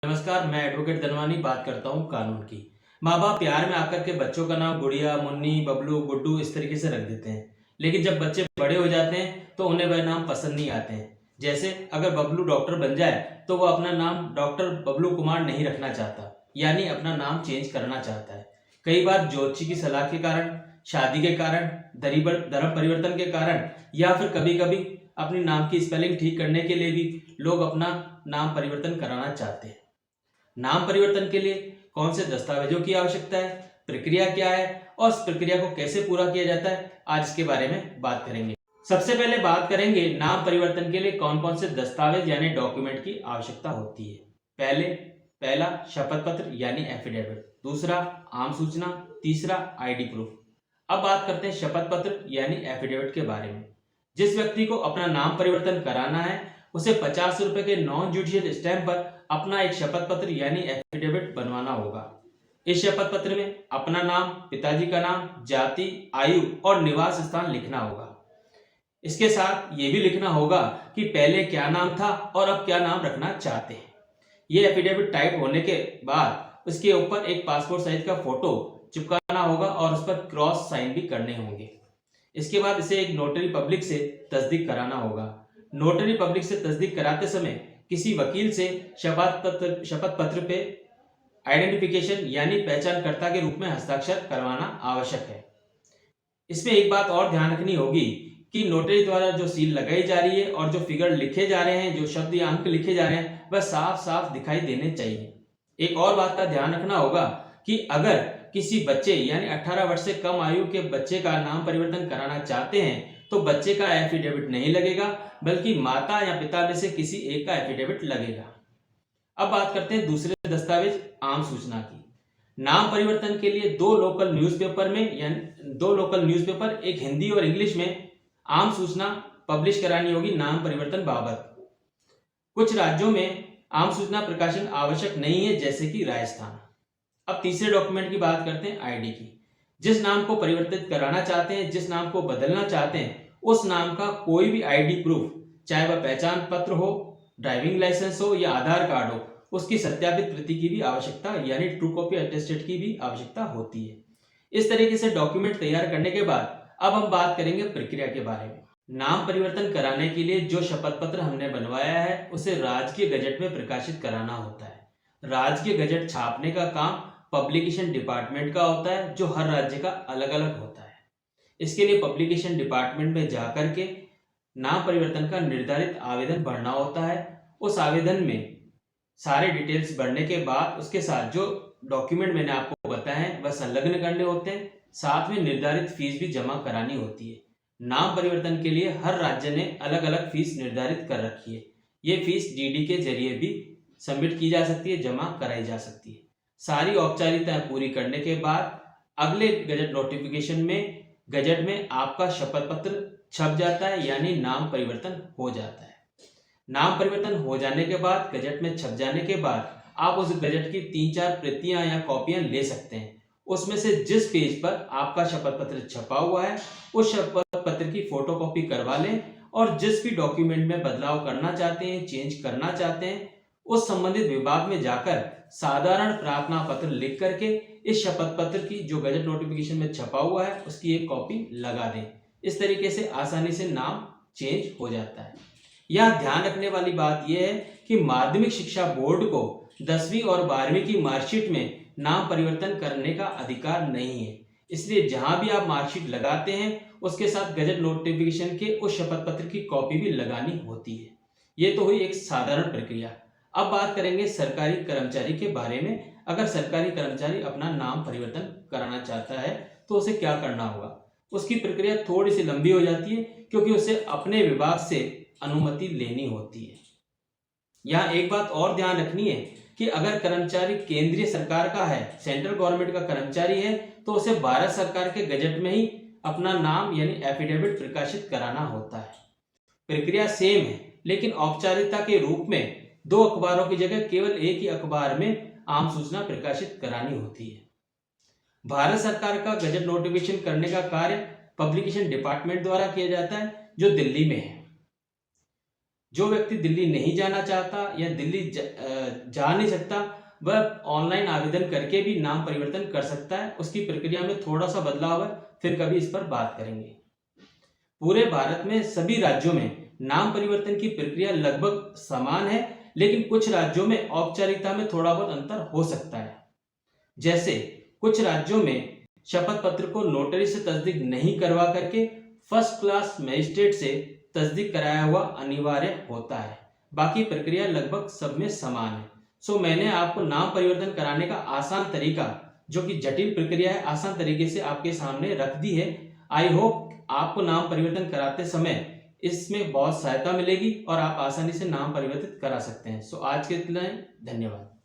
नमस्कार, मैं एडवोकेट धनवानी बात करता हूँ कानून की। माँ बाप प्यार में आकर के बच्चों का नाम गुड़िया, मुन्नी, बबलू, गुड्डू इस तरीके से रख देते हैं। लेकिन जब बच्चे बड़े हो जाते हैं तो उन्हें वह नाम पसंद नहीं आते हैं। जैसे अगर बबलू डॉक्टर बन जाए तो वो अपना नाम डॉक्टर बबलू कुमार नहीं रखना चाहता, यानी अपना नाम चेंज करना चाहता है। कई बार ज्योतिषी की सलाह के कारण, शादी के कारण, धर्म परिवर्तन के कारण या फिर कभी कभी अपने नाम की स्पेलिंग ठीक करने के लिए भी लोग अपना नाम परिवर्तन कराना चाहते हैं। नाम परिवर्तन के लिए कौन से दस्तावेजों की आवश्यकता है, प्रक्रिया क्या है और इस प्रक्रिया को कैसे पूरा किया जाता है, आज इसके बारे में बात करेंगे। सबसे पहले बात करेंगे नाम परिवर्तन के लिए कौन कौन से दस्तावेज यानी डॉक्यूमेंट की आवश्यकता होती है। पहला शपथ पत्र यानी एफिडेविट, दूसरा आम सूचना, तीसरा आईडी प्रूफ। अब बात करते हैं शपथ पत्र यानी एफिडेविट के बारे में। जिस व्यक्ति को अपना नाम परिवर्तन कराना है उसे 50 रुपए के नॉन जुडिशियल स्टैंप पर अपना एक शपथ पत्र यानी एफिडेविट बनवाना होगा। इस शपथ पत्र में अपना नाम, पिताजी का नाम, जाति, आयु और निवास स्थान लिखना होगा। इसके साथ ये भी लिखना होगा कि पहले क्या नाम था और अब क्या नाम रखना चाहते हैं। ये एफिडेविट टाइप होने के बाद उसके ऊपर एक पासपोर्ट साइज का फोटो चिपकाना होगा और उस पर क्रॉस साइन भी करने होंगे। इसके बाद इसे एक नोटरी पब्लिक से तस्दीक कराना होगा। नोटरी पब्लिक से तस्दीक कराते समय किसी वकील से शपथ पत्र पे आइडेंटिफिकेशन यानी पहचानकर्ता के रूप में हस्ताक्षर करवाना आवश्यक है। इसमें एक बात और ध्यान रखनी होगी कि नोटरी द्वारा जो सील लगाई जा रही है और जो फिगर लिखे जा रहे हैं, जो शब्द या अंक लिखे जा रहे हैं, वह साफ साफ दिखाई देने चाहिए। एक और बात का ध्यान रखना होगा कि अगर किसी बच्चे यानी 18 वर्ष से कम आयु के बच्चे का नाम परिवर्तन कराना चाहते हैं तो बच्चे का एफिडेविट नहीं लगेगा, बल्कि माता या पिता में से किसी एक का एफिडेविट लगेगा। अब बात करते हैं दूसरे दस्तावेज आम सूचना की। नाम परिवर्तन के लिए दो लोकल न्यूज़पेपर, एक हिंदी और इंग्लिश में आम सूचना पब्लिश करानी होगी नाम परिवर्तन बाबत। कुछ राज्यों में आम सूचना प्रकाशन आवश्यक नहीं है, जैसे कि राजस्थान। अब तीसरे डॉक्यूमेंट की बात करते हैं आईडी की। जिस नाम को परिवर्तित कराना चाहते हैं, जिस नाम को बदलना चाहते हैं, उस नाम का कोई भी आईडी प्रूफ, चाहे वह पहचान पत्र हो, ड्राइविंग लाइसेंस हो या आधार कार्ड हो, उसकी सत्यापित प्रति की भी आवश्यकता यानी ट्रू कॉपी अटेस्टेड की भी आवश्यकता होती है। इस तरीके से डॉक्यूमेंट तैयार करने के बाद अब हम बात करेंगे प्रक्रिया के बारे में। नाम परिवर्तन कराने के लिए जो शपथ पत्र हमने बनवाया है उसे राजकीय गजट में प्रकाशित कराना होता है। राजकीय गजट छापने का काम पब्लिकेशन डिपार्टमेंट का होता है, जो हर राज्य का अलग अलग होता है। इसके लिए पब्लिकेशन डिपार्टमेंट में जाकर के नाम परिवर्तन का निर्धारित आवेदन भरना होता है। उस आवेदन में सारे डिटेल्स भरने के बाद उसके साथ जो डॉक्यूमेंट मैंने आपको बताए हैं वह संलग्न करने होते हैं। साथ में निर्धारित फीस भी जमा करानी होती है। नाम परिवर्तन के लिए हर राज्य ने अलग अलग फीस निर्धारित कर रखी है। ये फीस डीडी के जरिए भी सबमिट की जा सकती है, जमा कराई जा सकती है। सारी औपचारिकताएं पूरी करने के बाद अगले गजट नोटिफिकेशन में गजट में आपका शपथ पत्र छप जाता है, यानी नाम परिवर्तन हो जाता है। नाम परिवर्तन हो जाने के बाद, गजट में छप जाने के बाद आप उस गजट की 3-4 प्रतियां या कॉपियां ले सकते हैं। उसमें से जिस पेज पर आपका शपथ पत्र छपा हुआ है उस शपथ पत्र की फोटोकॉपी करवा लें और जिस भी डॉक्यूमेंट में बदलाव करना चाहते हैं, चेंज करना चाहते हैं, उस संबंधित विभाग में जाकर साधारण प्रार्थना पत्र लिख करके इस शपथ पत्र की जो गजट नोटिफिकेशन में छपा हुआ है उसकी एक कॉपी लगा दें। इस तरीके से आसानी से नाम चेंज हो जाता है। यह ध्यान रखने वाली बात यह है कि माध्यमिक शिक्षा बोर्ड को 10वीं और 12वीं की मार्कशीट में नाम परिवर्तन करने का अधिकार नहीं है। इसलिए जहां भी आप मार्कशीट लगाते हैं उसके साथ गजट नोटिफिकेशन के उस शपथ पत्र की कॉपी भी लगानी होती है। ये तो हुई एक साधारण प्रक्रिया। अब बात करेंगे सरकारी कर्मचारी के बारे में। अगर सरकारी कर्मचारी अपना नाम परिवर्तन कराना चाहता है तो उसे क्या करना होगा। उसकी प्रक्रिया थोड़ी सी लंबी हो जाती है, क्योंकि उसे अपने विभाग से अनुमति लेनी होती है। यहाँ एक बात और ध्यान रखनी है कि अगर कर्मचारी केंद्रीय सरकार का है, सेंट्रल गवर्नमेंट का कर्मचारी है, तो उसे भारत सरकार के गजट में ही अपना नाम यानी एफिडेविट प्रकाशित कराना होता है। प्रक्रिया सेम है, लेकिन औपचारिकता के रूप में 2 अखबारों की जगह केवल एक ही अखबार में आम सूचना प्रकाशित करानी होती है। भारत सरकार का गजट नोटिफिकेशन करने का कार्य पब्लिकेशन डिपार्टमेंट द्वारा किया जाता है, जो दिल्ली में है। जो व्यक्ति दिल्ली नहीं जाना चाहता या दिल्ली जा नहीं सकता, वह ऑनलाइन आवेदन करके भी नाम परिवर्तन कर सकता है। उसकी प्रक्रिया में थोड़ा सा बदलाव है, फिर कभी इस पर बात करेंगे। पूरे भारत में सभी राज्यों में नाम परिवर्तन की प्रक्रिया लगभग समान है, लेकिन कुछ राज्यों में औपचारिकता में थोड़ा बहुत अंतर हो सकता है। जैसे कुछ राज्यों में शपथ पत्र को नोटरी से तस्दीक नहीं करवा करके फर्स्ट क्लास मजिस्ट्रेट से तस्दीक कराया हुआ अनिवार्य होता है। बाकी प्रक्रिया लगभग सब में समान है। सो मैंने आपको नाम परिवर्तन कराने का आसान तरीका, जो कि जटिल प्रक्रिया है, आसान तरीके से आपके सामने रख दी है। आई होप आपको नाम परिवर्तन कराते समय इसमें बहुत सहायता मिलेगी और आप आसानी से नाम परिवर्तित करा सकते हैं। सो आज के लिए धन्यवाद।